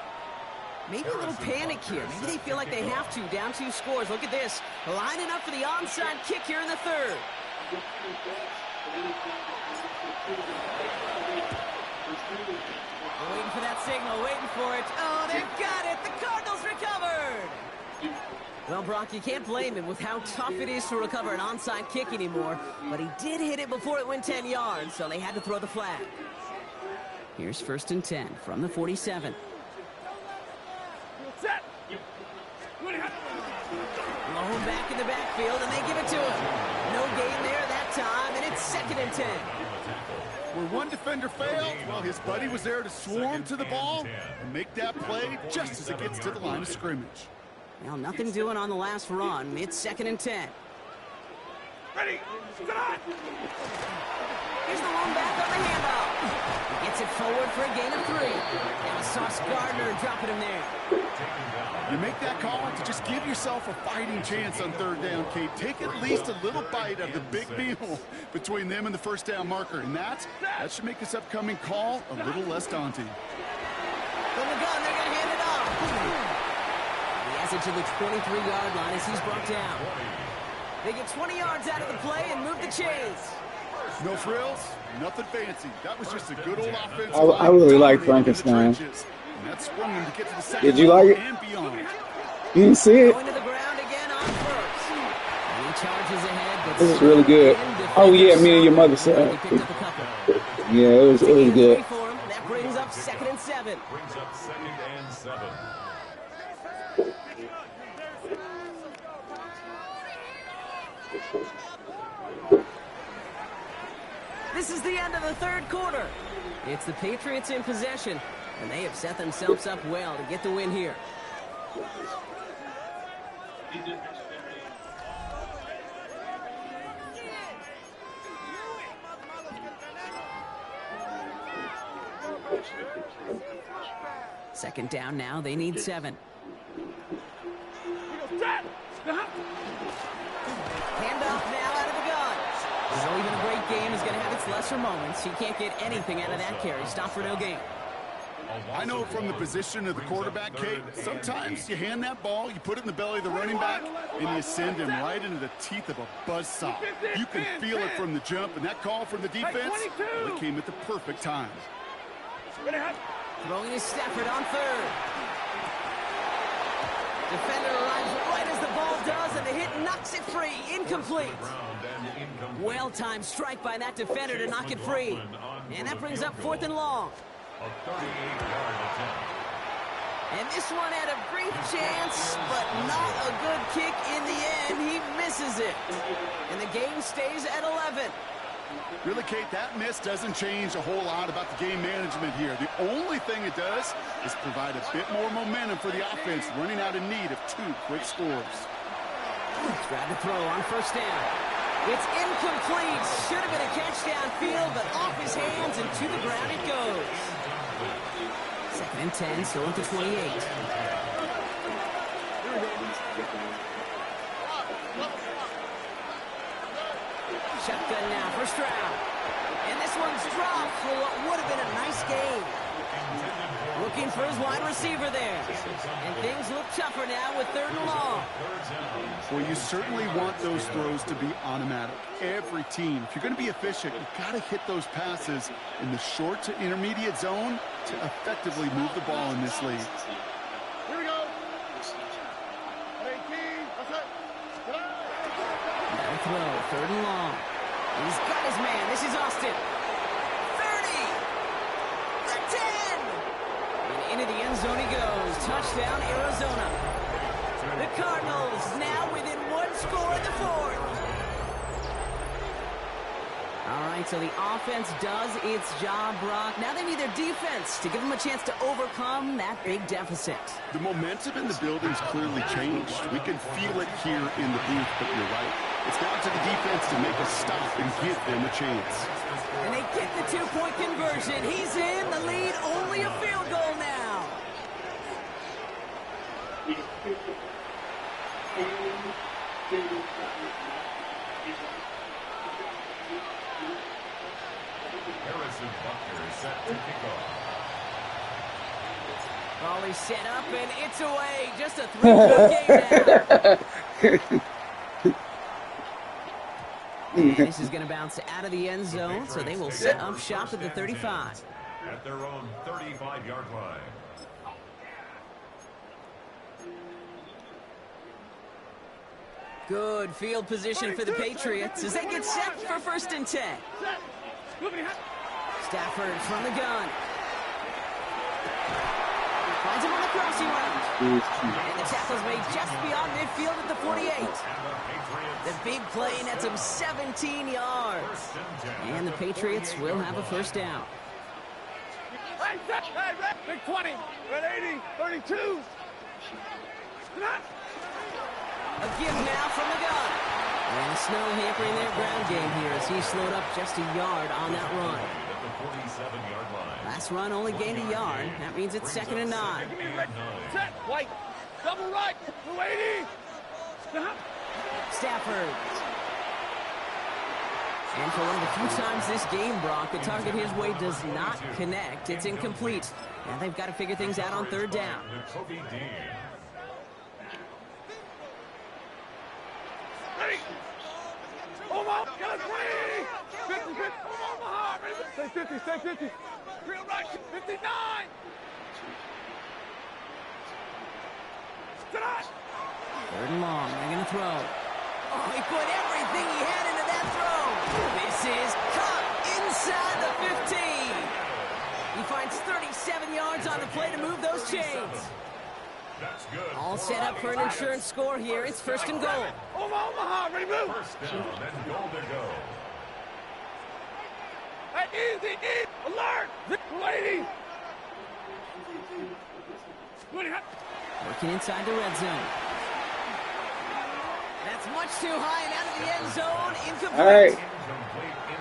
Maybe a little panic here. Maybe they feel like they have to. Down 2 scores. Look at this. Lining up for the onside kick here in the 3rd. Waiting for that signal. Waiting for it. Oh, they've got it. The Cardinals recovered. Well, Brock, you can't blame him with how tough it is to recover an onside kick anymore. But he did hit it before it went 10 yards, so they had to throw the flag. Here's 1st and 10 from the 47. Set. Low back in the backfield, and they give it to him. No gain there that time, and it's 2nd and 10. Where one defender failed, well, his buddy was there to swarm to the ball and make that play just as it gets to the line of scrimmage. Well, nothing doing on the last run. It's 2nd and 10. Ready. Set on. Here's the long back on the handoff. He gets it forward for a gain of 3. Now Sauce Gardner dropping him there. You make that call to just give yourself a fighting chance on 3rd down, Kate. Take at least a little bite of the big meal between them and the first down marker. And that should make this upcoming call a little less daunting. From the gun, they're going to hand it off. He has it to the 23-yard line as he's brought down. They get 20 yards out of the play and move the chains. No frills, nothing fancy. That was just a good old offensive I really like Frankenstein. Did you like it? And beyond. You didn't see it? Going to the ground again on first. And he charges ahead, but This is really good. Oh yeah, me and your mother said. he picked up a couple. Yeah, it was good. For him. That brings up 2nd and 7. Brings up 2nd and 7. This is the end of the 3rd quarter. It's the Patriots in possession, and they have set themselves up well to get the win here. Second down now, they need 7. Handoff now out of the gun. So even a great game is going to have its lesser moments. He can't get anything out of that carry. Stop for no gain. I know from the position of the quarterback, Kate, sometimes you hand that ball, you put it in the belly of the running back, and you send him right into the teeth of a buzzsaw. You can feel it from the jump, and that call from the defense, well, it came at the perfect time. Throwing to Stafford on 3rd. Defender arrives right as the ball does, and the hit knocks it free. Incomplete. Well-timed strike by that defender to knock it free. And that brings up 4th and long. A 38-yard attempt. And this one had a brief chance, but not a good kick in the end. He misses it. And the game stays at 11. Really, Kate, that miss doesn't change a whole lot about the game management here. The only thing it does is provide a bit more momentum for the offense, running out in need of 2 quick scores. Tried to throw on 1st down. It's incomplete. Should have been a catch downfield, but off his hands and to the ground it goes. 2nd and 10, still at the 28. Shotgun now, 1st round. And this one's dropped for what would have been a nice game. Looking for his wide receiver there. And things look tougher now with 3rd and long. Well, you certainly want those throws to be automatic. Every team, if you're going to be efficient, you've got to hit those passes in the short to intermediate zone to effectively move the ball in this league. Here we go. 18. Now throw, 3rd and long. He's got his man. This is Austin. 30. The 10. And into the end zone he goes. Touchdown, Arizona. The Cardinals now within 1 score in the 4th. All right, so the offense does its job, Brock. Now they need their defense to give them a chance to overcome that big deficit. The momentum in the building's clearly changed. We can feel it here in the booth, but you're right. It's down to the defense to make a stop and give them a chance. And they get the 2-point conversion. He's in the lead, only a field goal now. Harrison Butker is set to kick off. Ball is set up, and it's away. Just a 3-point game now. And this is going to bounce out of the end zone, so they will set up shop at the 35. At their own 35-yard line. Good field position for the Patriots as they get set for 1st and 10. Stafford from the gun. Finds him on the crossing route. And the tackle's made just beyond midfield at the 48. The big play nets him 17 yards. And the Patriots will have a 1st down. Big 20, red 80, 32. A give now from the gun. And snow hampering their ground game here as he slowed up just a yard on that run. At the 47-yard line. Last run only gained a yard. That means it's 2nd and 9. Set, white, double right, 280. Stafford. And for one of the few times this game, Brock, the target his way does not connect. It's incomplete. Now they've got to figure things out on 3rd down. Ready. Almost, got a 20. 50, 50. Omaha, stay 50, stay 50. Real right, 59. Tonight. 3rd and long. They're going to throw. Oh, he put everything he had into that throw. This is caught inside the 15. He finds 37 yards on the play to move those chains. That's good. All set up for an insurance score here. It's 1st and goal. Omaha, ready move. First down and goal to go. Hey, easy, alert. Lady. Working inside the red zone. That's much too high and out of the end zone. Incomplete. All right.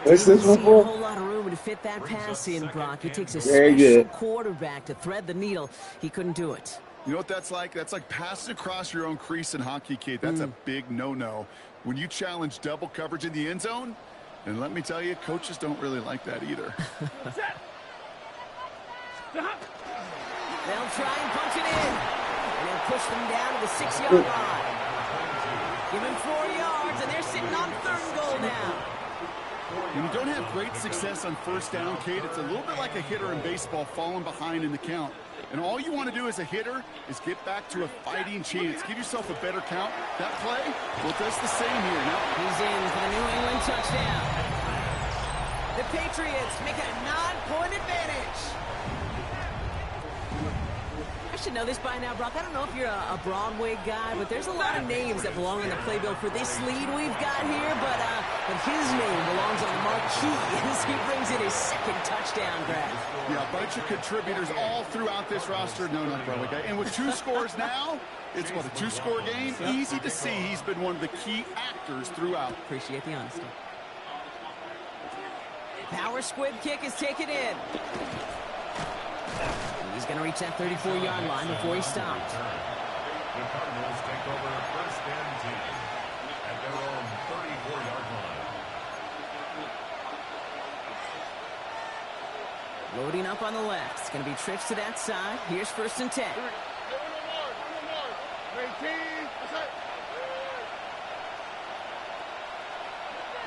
What's this one See a for? whole lot of room to fit that pass in, Brock. It takes a Very special good. quarterback to thread the needle. He couldn't do it. You know what that's like? That's like passing across your own crease in hockey, Kate. That's a big no-no. When you challenge double coverage in the end zone, and let me tell you, coaches don't really like that either. They'll try and punch it in. And they'll push them down to the 6-yard line. Give him 4 yards, and they're sitting on 3rd and goal now. When you don't have great success on 1st down, Kate, it's a little bit like a hitter in baseball falling behind in the count. And all you want to do as a hitter is get back to a fighting chance. Give yourself a better count. That play, well, does the same here. Now He's in for the New England touchdown. The Patriots make it a 9-point advantage. I should know this by now, Brock. I don't know if you're a Broadway guy, but there's a lot of names that belong in the playbill for this lead we've got here, but his name belongs on the marquee as he brings in his 2nd touchdown grab. yeah, a bunch of contributors all throughout this roster. No, not Broadway guy. And with 2 scores now, it's what, a 2-score game? Easy to see he's been one of the key actors throughout. Appreciate the honesty. Power squib kick is taken in. He's going to reach that 34-yard line before he stops. The Cardinals take over 1st and 10 at their own 34-yard line. Loading up on the left. It's going to be trips to that side. Here's 1st and 10.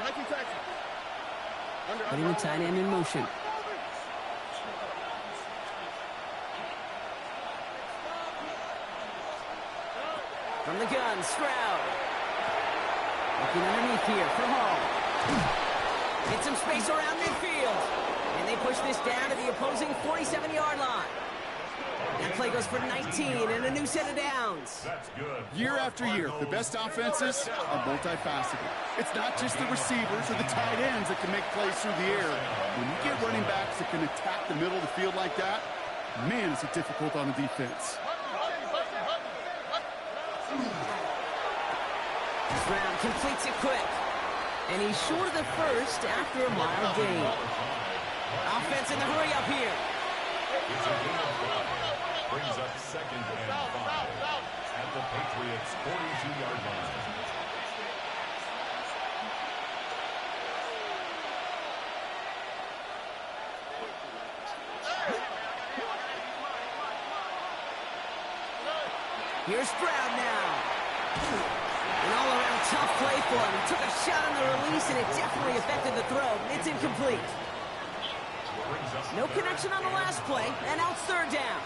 19 seconds. Putting the tight end in motion. From the gun, Stroud. Looking underneath here for Hall. Get some space around midfield. And they push this down to the opposing 47-yard line. That play goes for 19 and a new set of downs. That's good. Year after year, the best offenses are multifaceted. It's not just the receivers or the tight ends that can make plays through the air. When you get running backs that can attack the middle of the field like that, man, is it difficult on the defense. Stroud completes it quick. And he's short of the 1st after a mile gain. Offense in the hurry up here. It's a gain of 5. Brings up 2nd and 5 at the Patriots' 42-yard line. Here's Stroud now. An all-around tough play for him. He took a shot on the release, and it definitely affected the throw. It's incomplete. No connection on the last play, and now it's 3rd down.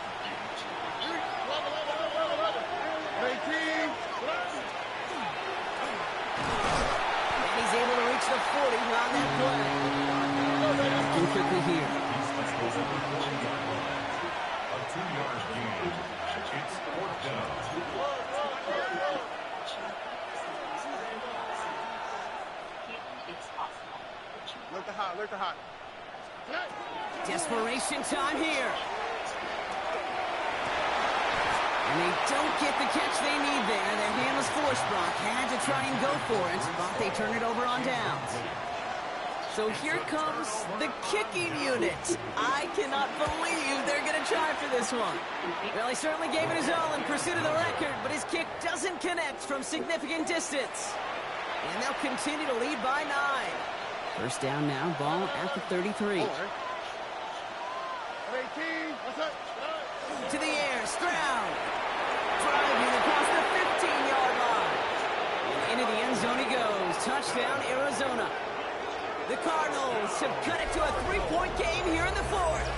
And he's able to reach the 40 on that play. Looking quickly here. A 2-yard gain. It's 4th down. Look the hot. Desperation time here. And they don't get the catch they need there. Their hand was forced, Brock. Had to try and go for it, but they turn it over on downs. So here comes the kicking unit. I cannot believe they're going to try for this one. Well, he certainly gave it his all in pursuit of the record, but his kick doesn't connect from significant distance. And they'll continue to lead by 9. 1st down now, ball at the 33. To the air, Stroud. Driving across the 15-yard line. And into the end zone he goes. Touchdown, Arizona. The Cardinals Bucks have cut it to a 3-point game here in the fourth.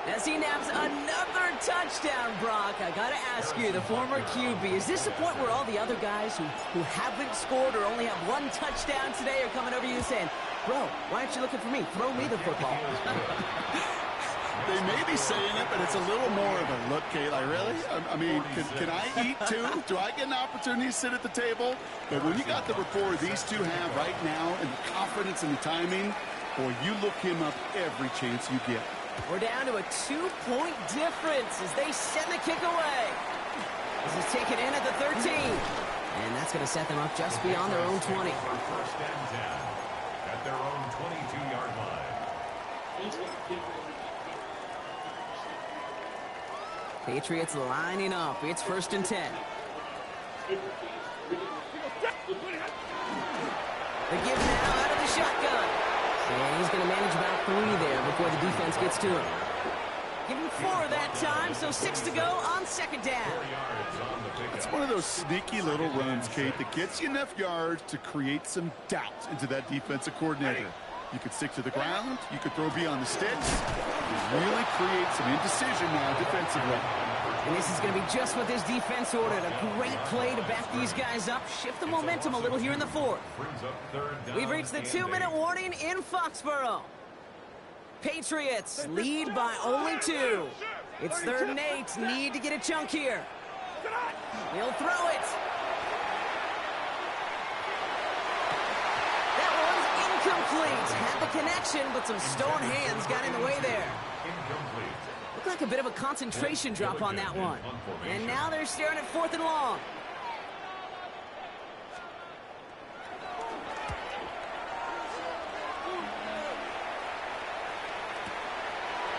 As he naps another touchdown, Brock, I gotta ask you, the former QB, is this the point where all the other guys who haven't scored or only have one touchdown today are coming over to you saying, bro, why aren't you looking for me? Throw me the football. They may be saying it, but it's a little more of a look, Kate. Like, really? I mean, can I eat too? Do I get an opportunity to sit at the table? But when you got the rapport these two have right now and the confidence and the timing, boy, you look him up every chance you get. We're down to a 2-point difference as they send the kick away. This is taken in at the 13. And that's going to set them up just beyond their own 20. First and 10 at their own 22-yard line. Patriots lining up. It's first and 10. The give now out of the shotgun. And he's going to manage about 3 there before the defense gets to him. Give him 4 that time, so 6 to go on second down. It's one of those sneaky little runs, Kate, that gets you enough yards to create some doubt into that defensive coordinator. You could stick to the ground. You could throw beyond the sticks. You really create some indecision now defensively. And this is going to be just what this defense ordered. A great play to back these guys up, shift the momentum a little here in the fourth. We've reached the 2-minute warning in Foxborough. Patriots lead by only 2. It's 3rd and 8. Need to get a chunk here. He'll throw it. That one's incomplete. Had the connection, but some stone hands got in the way there. Looked like a bit of a concentration drop on that one. And now they're staring at 4th and long.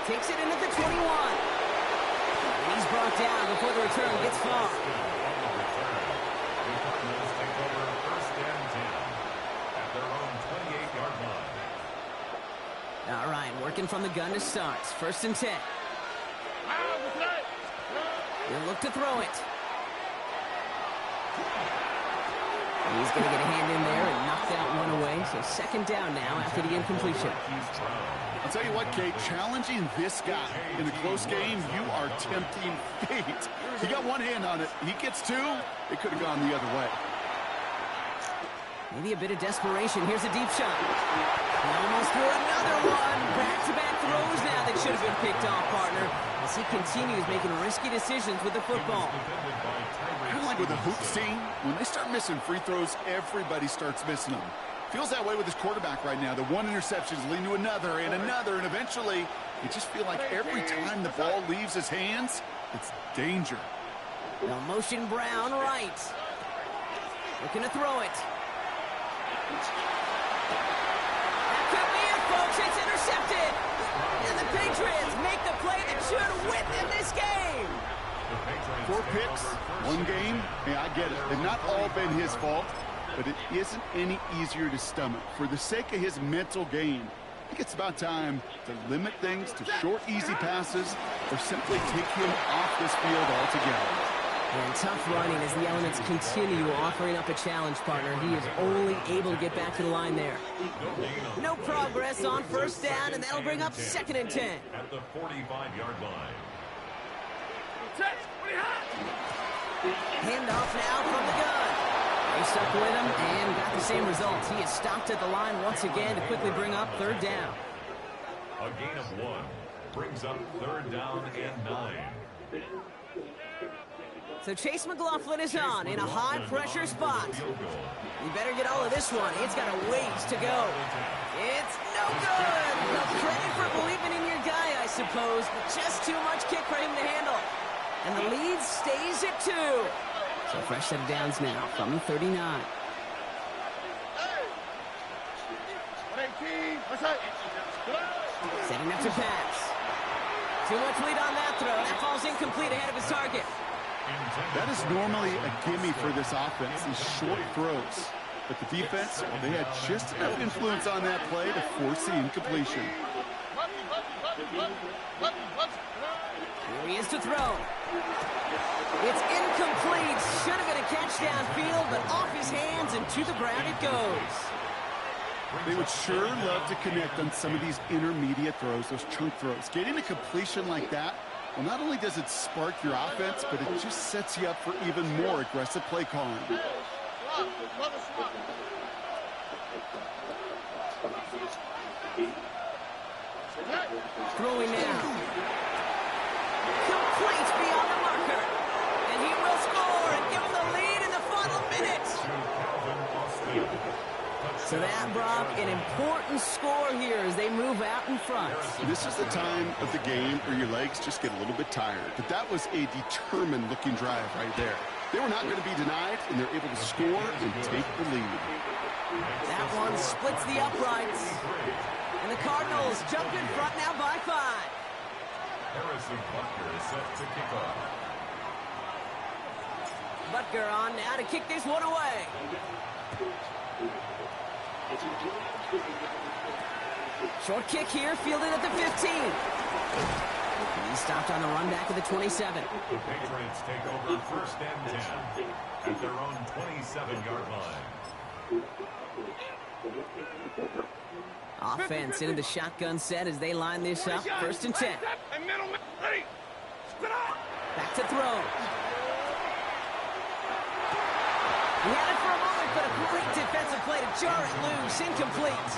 Takes it in at the 21. And he's brought down before the return gets far. All right, working from the gun to start. First and 10. He'll look to throw it. He's going to get a hand in there and knock that one away. So second down now after the incompletion. I'll tell you what, Kate, challenging this guy in a close game, you are tempting fate. He got one hand on it. He gets 2. It could have gone the other way. Maybe a bit of desperation. Here's a deep shot. He almost threw another one. Back-to-back throws now that should have been picked off, partner, as he continues making risky decisions with the football. Kind of like with the hoops team, when they start missing free throws, everybody starts missing them. Feels that way with his quarterback right now. The one interception leading to another, and eventually, you just feel like every time the ball leaves his hands, it's danger. Now motion Brown right. Looking to throw it. That could be it, folks. It's intercepted. And the Patriots make the play that should win them this game. 4 picks, 1 game. Yeah, I get it. They've not all been his fault, but it isn't any easier to stomach. For the sake of his mental game, I think it's about time to limit things to short, easy passes or simply take him off this field altogether. And tough running as the elements continue offering up a challenge, partner. He is only able to get back to the line there. No progress on first down, and that'll bring up second and 10. At the 45-yard line. Handoff now from the gun. They stuck with him and got the same results. He is stopped at the line once again to quickly bring up 3rd down. A gain of 1 brings up 3rd down and 9. So Chase McLaughlin is on in a high-pressure spot. You better get all of this one. It's got a ways to go. It's no good. No credit for believing in your guy, I suppose, but just too much kick for him to handle. And the lead stays at 2. So fresh set of downs now from the 39. Setting up to pass. Too much lead on that throw. That falls incomplete ahead of his target. That is normally a gimme for this offense, these short throws. But the defense, well, they had just enough influence on that play to force the incompletion. Here he is to throw. It's incomplete. Should have been a catch downfield, but off his hands and to the ground it goes. They would sure love to connect on some of these intermediate throws, those chunk throws. Getting a completion like that, well, not only does it spark your offense, but it just sets you up for even more aggressive play calling. Throwing now. Complete beyond the marker. And he will score and give him the lead in the final minutes. So that, Brock, an important score here as they move out in front. This is the time of the game where your legs just get a little bit tired. But that was a determined-looking drive right there. They were not going to be denied, and they're able to score and take the lead. That one splits the uprights. And the Cardinals jump in front now by 5. Harrison Butker is set to kick off. Butker on now to kick this one away. Short kick here, fielded at the 15. He stopped on the run back at the 27. The Patriots take over 1st and 10 at their own 27-yard line. Offense into the shotgun set as they line this up. 1st and 10. Back to throw. He had it for a moment, but a great defensive play to jar it loose. Incomplete.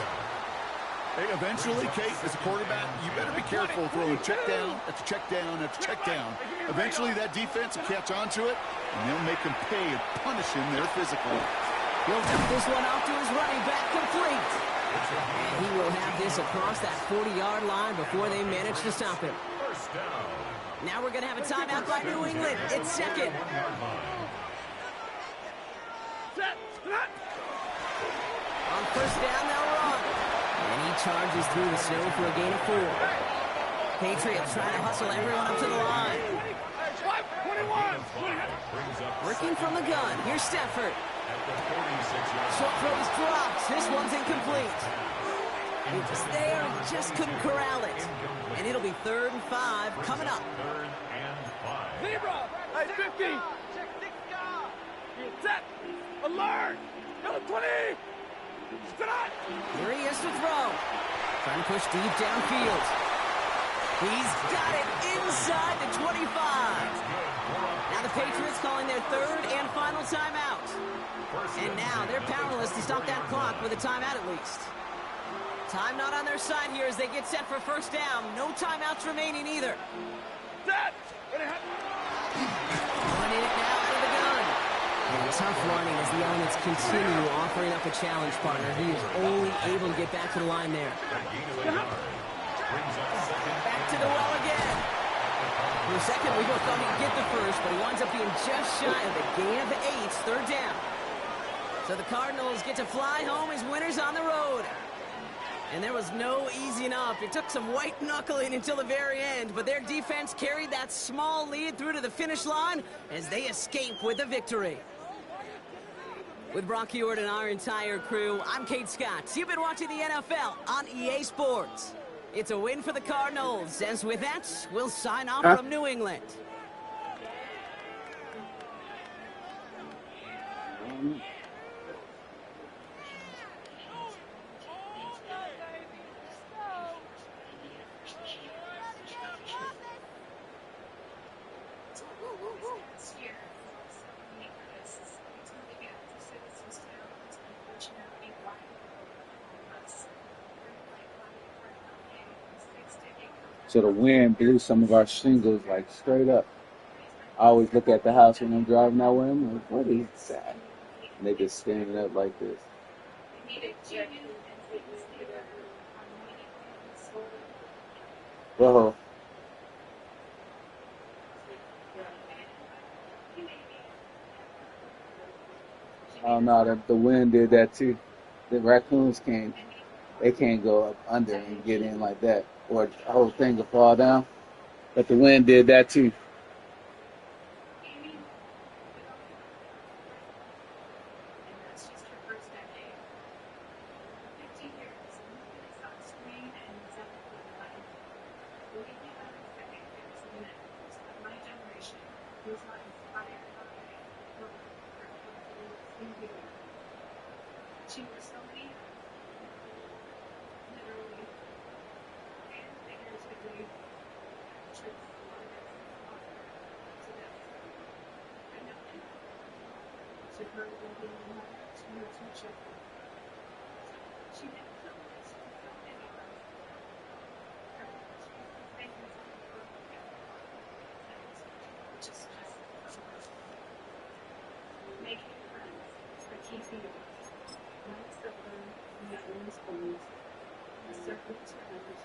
Hey, eventually, Kate, as a quarterback, you better be careful throwing check down after check down after check down. Eventually, that defense will catch on to it, and they'll make him pay and punish him there physically. He'll dump this one off to his running back, complete. And he will have this across that 40-yard line before they manage to stop him. First down. Now we're going to have a timeout by New England. It's 2nd. On 1st down, they'll run. And he charges through the snow for a gain of 4. Patriots trying to hustle everyone up to the line. Working from the gun. Here's Stafford. Short throw is dropped. This one's incomplete. He was there, just couldn't corral it. And it'll be 3rd and 5 coming up. 3rd and 5. Zebra! Hey, 50! Set! Alert! Number 20! Strike! Here he is to throw. Trying to push deep downfield. He's got it inside the 25. Now the Patriots calling their 3rd and final timeout. And now they're powerless to stop that clock with a timeout at least. Time not on their side here as they get set for 1st down. No timeouts remaining either. Set! Running it now out of the gun. And tough running as the elements continue offering up a challenge partner. He is only able to get back to the line there. Back to the well again. For a second, we both thought he'd get the first, but he winds up being just shy of the gain of 8, 3rd down. So the Cardinals get to fly home as winners on the road. And there was no easing up. It took some white knuckling until the very end, but their defense carried that small lead through to the finish line as they escape with a victory. With Brock Ewart and our entire crew, I'm Kate Scott. You've been watching the NFL on EA Sports. It's a win for the Cardinals, as with that, we'll sign off from New England. So the wind blew some of our shingles like straight up. I always look at the house when I'm driving that way. I'm like, what is that? And they just standing up like this. Whoa. Oh no, the wind did that too. The raccoons came. They can't go up under and get in like that, or the whole thing will fall down. But the wind did that too. Making friends for keeping lights the burn in the one's bones. The serpent turns,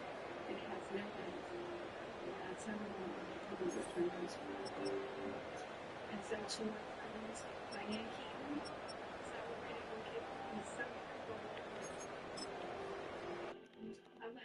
it has no end. That's how long it returns. And so to my friends, my Yankee,